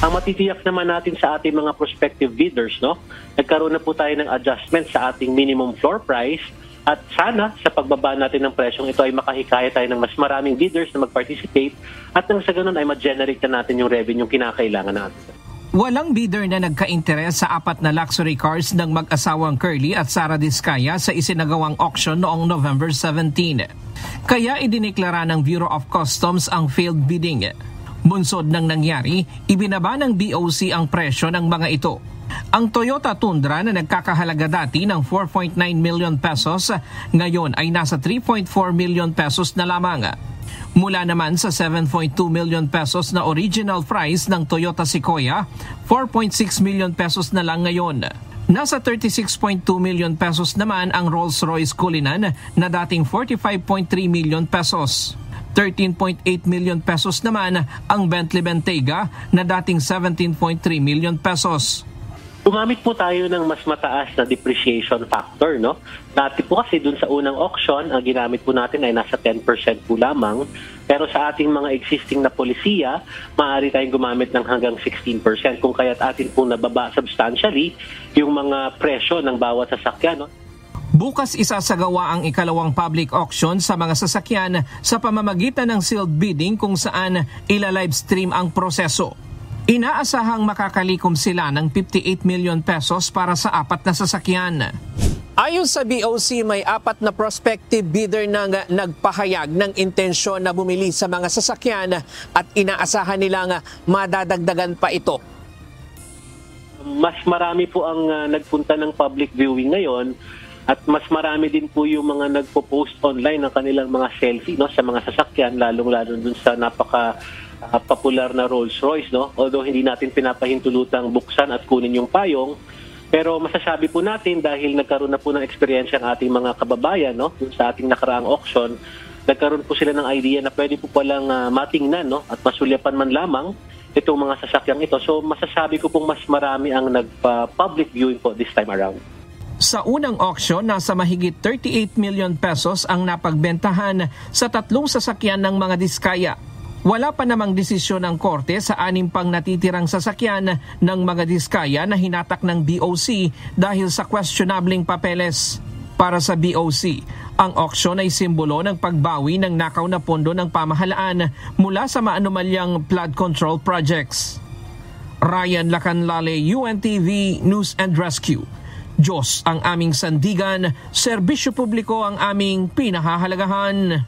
Ang matitiyak naman natin sa ating mga prospective bidders, no? Nagkaroon na po tayo ng adjustment sa ating minimum floor price at sana sa pagbaba natin ng presyong ito ay makahikaya tayo ng mas maraming bidders na mag-participate at nang sa ganun ay ma-generate na natin yung revenue kinakailangan natin. Walang bidder na nagka-interes sa 4 na luxury cars ng mag-asawang Curly at Sara Diskaya sa isinagawang auction noong November 17. Kaya idineklara ng Bureau of Customs ang failed bidding. Bunsod ng nangyari, ibinaba ng BOC ang presyo ng mga ito. Ang Toyota Tundra na nagkakahalaga dati ng 4.9 million pesos, ngayon ay nasa 3.4 million pesos na lamang. Mula naman sa 7.2 million pesos na original price ng Toyota Sequoia, 4.6 million pesos na lang ngayon. Nasa 36.2 million pesos naman ang Rolls-Royce Cullinan na dating 45.3 million pesos. 13.8 million pesos naman ang Bentley Bentayga na dating 17.3 million pesos. Gumamit po tayo ng mas mataas na depreciation factor, no? Dati po kasi dun sa unang auction, ang ginamit po natin ay nasa 10% po lamang. Pero sa ating mga existing na polisiya, maaari tayong gumamit ng hanggang 16%. Kung kaya't atin po nababa substantially yung mga presyo ng bawat sasakyan, no? Bukas isasagawa ang ikalawang public auction sa mga sasakyan sa pamamagitan ng sealed bidding kung saan ila-livestream ang proseso. Inaasahang makakalikom sila ng 58 million pesos para sa 4 na sasakyan. Ayon sa BOC, may 4 na prospective bidder na nagpahayag ng intensyon na bumili sa mga sasakyan at inaasahan nilang madadagdagan pa ito. Mas marami po ang nagpunta ng public viewing ngayon. At mas marami din po yung mga nagpo-post online ng kanilang mga selfie, no, sa mga sasakyan, lalong-lalo dun sa napaka-popular na Rolls-Royce, no? Although hindi natin pinapahintulutang buksan at kunin yung payong, pero masasabi po natin dahil nagkaroon na po ng experience ang ating mga kababayan, no, dun sa ating nakaraang auction, nagkaroon po sila ng idea na pwede po palang matingnan, no, at masulyapan man lamang itong mga sasakyang ito. So masasabi ko pong mas marami ang nagpa-public viewing po this time around. Sa unang auction, nasa mahigit 38 million pesos ang napagbentahan sa 3 sasakyan ng mga Diskaya. Wala pa namang desisyon ng korte sa 6 pang natitirang sasakyan ng mga Diskaya na hinatak ng BOC dahil sa questionableng papeles. Para sa BOC, ang auction ay simbolo ng pagbawi ng nakaw na pondo ng pamahalaan mula sa maanumalyang flood control projects. Ryan Lacanlale, UNTV News and Rescue. Diyos ang aming sandigan, serbisyo publiko ang aming pinahahalagahan.